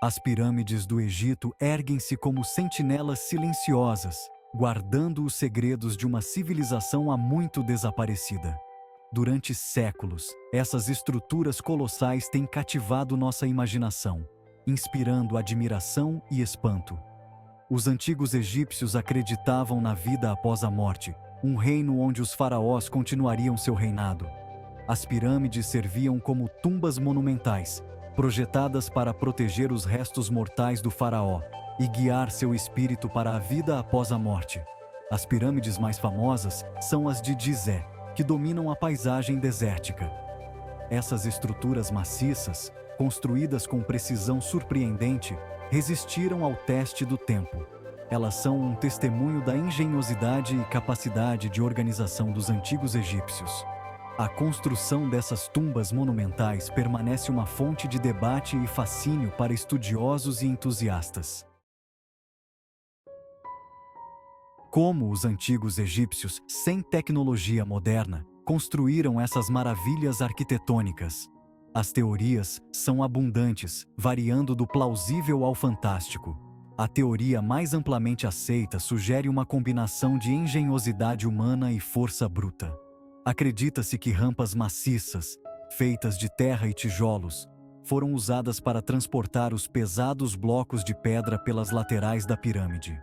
As pirâmides do Egito erguem-se como sentinelas silenciosas, guardando os segredos de uma civilização há muito desaparecida. Durante séculos, essas estruturas colossais têm cativado nossa imaginação, inspirando admiração e espanto. Os antigos egípcios acreditavam na vida após a morte, um reino onde os faraós continuariam seu reinado. As pirâmides serviam como tumbas monumentais, projetadas para proteger os restos mortais do faraó e guiar seu espírito para a vida após a morte. As pirâmides mais famosas são as de Gizé, que dominam a paisagem desértica. Essas estruturas maciças, construídas com precisão surpreendente, resistiram ao teste do tempo. Elas são um testemunho da engenhosidade e capacidade de organização dos antigos egípcios. A construção dessas tumbas monumentais permanece uma fonte de debate e fascínio para estudiosos e entusiastas. Como os antigos egípcios, sem tecnologia moderna, construíram essas maravilhas arquitetônicas? As teorias são abundantes, variando do plausível ao fantástico. A teoria mais amplamente aceita sugere uma combinação de engenhosidade humana e força bruta. Acredita-se que rampas maciças, feitas de terra e tijolos, foram usadas para transportar os pesados blocos de pedra pelas laterais da pirâmide.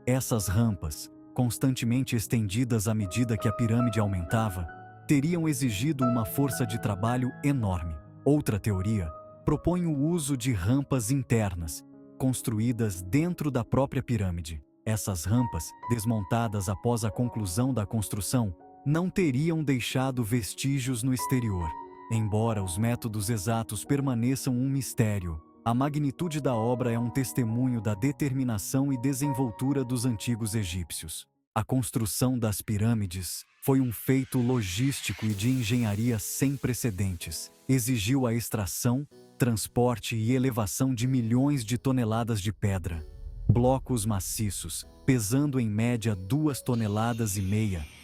Essas rampas, constantemente estendidas à medida que a pirâmide aumentava, teriam exigido uma força de trabalho enorme. Outra teoria propõe o uso de rampas internas, construídas dentro da própria pirâmide. Essas rampas, desmontadas após a conclusão da construção, não teriam deixado vestígios no exterior. Embora os métodos exatos permaneçam um mistério, a magnitude da obra é um testemunho da determinação e desenvoltura dos antigos egípcios. A construção das pirâmides foi um feito logístico e de engenharia sem precedentes. Exigiu a extração, transporte e elevação de milhões de toneladas de pedra. Blocos maciços, pesando em média 2,5 toneladas,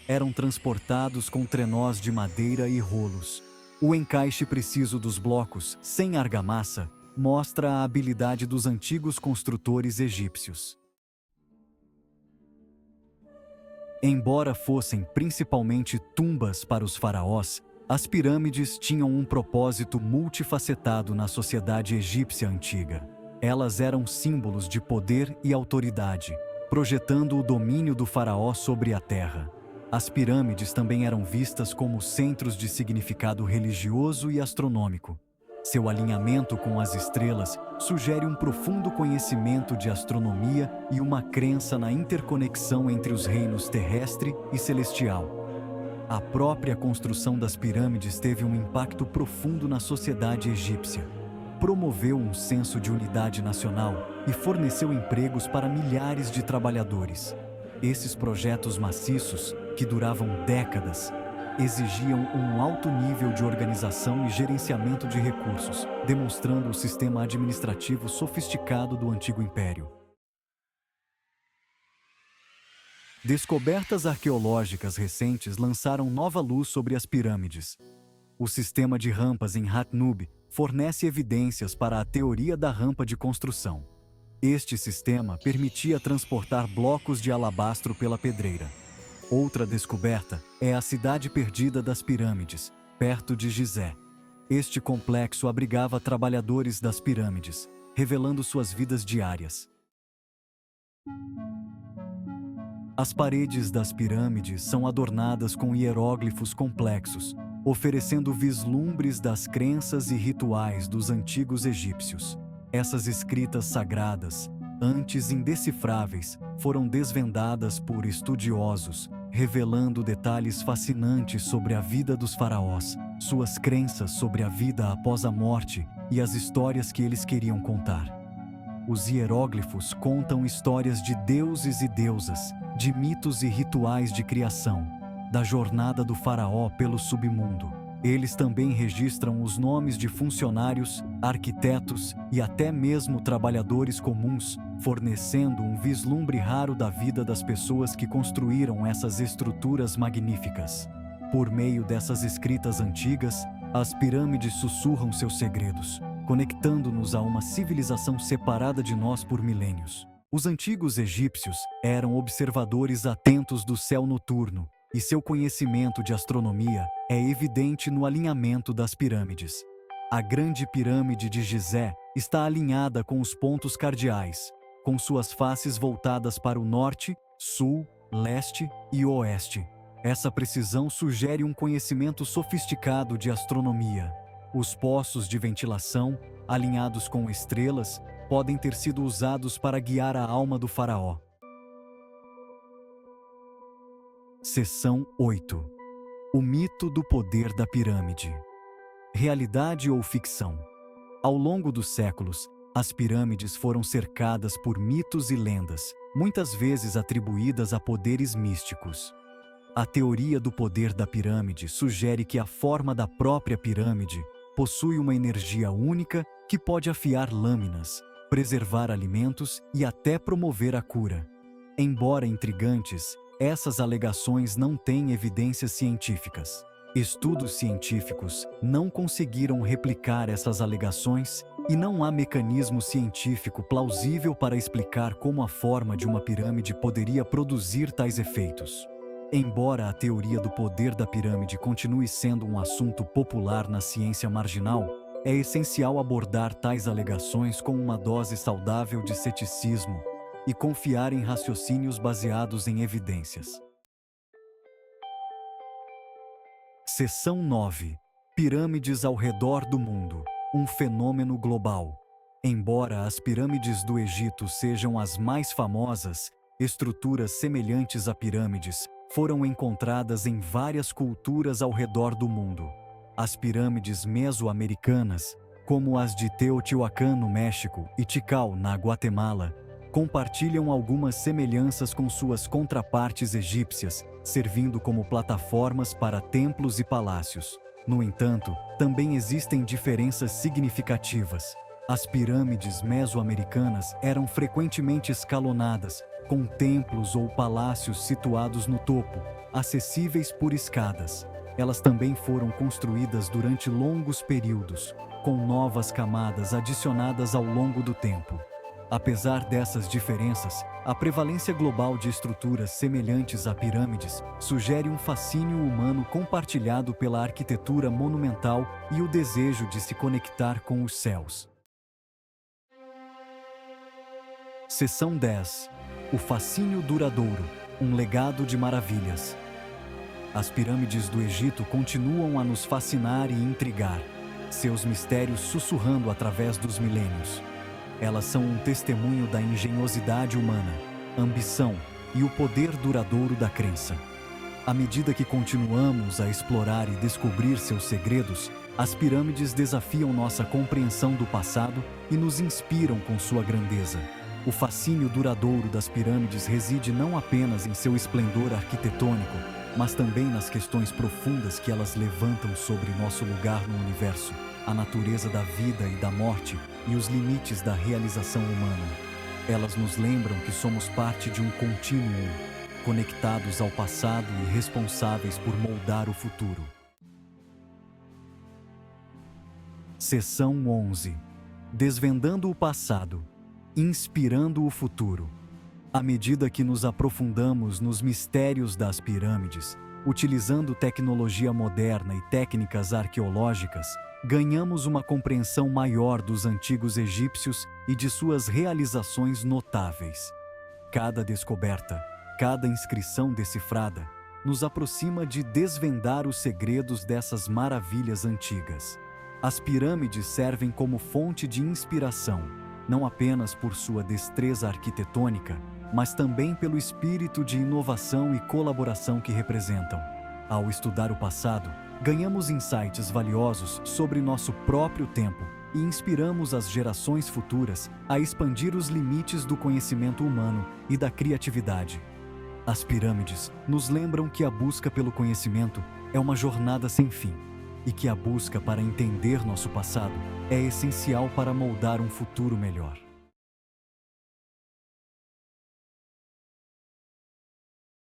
eram transportados com trenós de madeira e rolos. O encaixe preciso dos blocos, sem argamassa, mostra a habilidade dos antigos construtores egípcios. Embora fossem principalmente tumbas para os faraós, as pirâmides tinham um propósito multifacetado na sociedade egípcia antiga. Elas eram símbolos de poder e autoridade, projetando o domínio do faraó sobre a terra. As pirâmides também eram vistas como centros de significado religioso e astronômico. Seu alinhamento com as estrelas sugere um profundo conhecimento de astronomia e uma crença na interconexão entre os reinos terrestre e celestial. A própria construção das pirâmides teve um impacto profundo na sociedade egípcia. Promoveu um senso de unidade nacional e forneceu empregos para milhares de trabalhadores. Esses projetos maciços, que duravam décadas, exigiam um alto nível de organização e gerenciamento de recursos, demonstrando o sistema administrativo sofisticado do Antigo Império. Descobertas arqueológicas recentes lançaram nova luz sobre as pirâmides. O sistema de rampas em Hatnub fornece evidências para a teoria da rampa de construção. Este sistema permitia transportar blocos de alabastro pela pedreira. Outra descoberta é a cidade perdida das pirâmides, perto de Gizé. Este complexo abrigava trabalhadores das pirâmides, revelando suas vidas diárias. As paredes das pirâmides são adornadas com hieróglifos complexos, oferecendo vislumbres das crenças e rituais dos antigos egípcios. Essas escritas sagradas, antes indecifráveis, foram desvendadas por estudiosos, revelando detalhes fascinantes sobre a vida dos faraós, suas crenças sobre a vida após a morte e as histórias que eles queriam contar. Os hieróglifos contam histórias de deuses e deusas, de mitos e rituais de criação, da jornada do faraó pelo submundo. Eles também registram os nomes de funcionários, arquitetos e até mesmo trabalhadores comuns, fornecendo um vislumbre raro da vida das pessoas que construíram essas estruturas magníficas. Por meio dessas escritas antigas, as pirâmides sussurram seus segredos, conectando-nos a uma civilização separada de nós por milênios. Os antigos egípcios eram observadores atentos do céu noturno, e seu conhecimento de astronomia é evidente no alinhamento das pirâmides. A grande pirâmide de Gizé está alinhada com os pontos cardeais, com suas faces voltadas para o norte, sul, leste e oeste. Essa precisão sugere um conhecimento sofisticado de astronomia. Os poços de ventilação, alinhados com estrelas, podem ter sido usados para guiar a alma do faraó. Seção 8. O mito do poder da pirâmide. Realidade ou ficção? Ao longo dos séculos, as pirâmides foram cercadas por mitos e lendas, muitas vezes atribuídas a poderes místicos. A teoria do poder da pirâmide sugere que a forma da própria pirâmide possui uma energia única que pode afiar lâminas, preservar alimentos e até promover a cura. Embora intrigantes, essas alegações não têm evidências científicas. Estudos científicos não conseguiram replicar essas alegações e não há mecanismo científico plausível para explicar como a forma de uma pirâmide poderia produzir tais efeitos. Embora a teoria do poder da pirâmide continue sendo um assunto popular na ciência marginal, é essencial abordar tais alegações com uma dose saudável de ceticismo e confiar em raciocínios baseados em evidências. Seção 9. Pirâmides ao redor do mundo, um fenômeno global. Embora as pirâmides do Egito sejam as mais famosas, estruturas semelhantes a pirâmides foram encontradas em várias culturas ao redor do mundo. As pirâmides mesoamericanas, como as de Teotihuacan no México e Tikal na Guatemala, compartilham algumas semelhanças com suas contrapartes egípcias, servindo como plataformas para templos e palácios. No entanto, também existem diferenças significativas. As pirâmides mesoamericanas eram frequentemente escalonadas, com templos ou palácios situados no topo, acessíveis por escadas. Elas também foram construídas durante longos períodos, com novas camadas adicionadas ao longo do tempo. Apesar dessas diferenças, a prevalência global de estruturas semelhantes a pirâmides sugere um fascínio humano compartilhado pela arquitetura monumental e o desejo de se conectar com os céus. Seção 10. O fascínio duradouro, um legado de maravilhas. As pirâmides do Egito continuam a nos fascinar e intrigar, seus mistérios sussurrando através dos milênios. Elas são um testemunho da engenhosidade humana, ambição e o poder duradouro da crença. À medida que continuamos a explorar e descobrir seus segredos, as pirâmides desafiam nossa compreensão do passado e nos inspiram com sua grandeza. O fascínio duradouro das pirâmides reside não apenas em seu esplendor arquitetônico, mas também nas questões profundas que elas levantam sobre nosso lugar no universo, a natureza da vida e da morte e os limites da realização humana. Elas nos lembram que somos parte de um contínuo, conectados ao passado e responsáveis por moldar o futuro. Seção 11. Desvendando o passado, inspirando o futuro. À medida que nos aprofundamos nos mistérios das pirâmides, utilizando tecnologia moderna e técnicas arqueológicas, ganhamos uma compreensão maior dos antigos egípcios e de suas realizações notáveis. Cada descoberta, cada inscrição decifrada, nos aproxima de desvendar os segredos dessas maravilhas antigas. As pirâmides servem como fonte de inspiração, não apenas por sua destreza arquitetônica, mas também pelo espírito de inovação e colaboração que representam. Ao estudar o passado, ganhamos insights valiosos sobre nosso próprio tempo e inspiramos as gerações futuras a expandir os limites do conhecimento humano e da criatividade. As pirâmides nos lembram que a busca pelo conhecimento é uma jornada sem fim e que a busca para entender nosso passado é essencial para moldar um futuro melhor.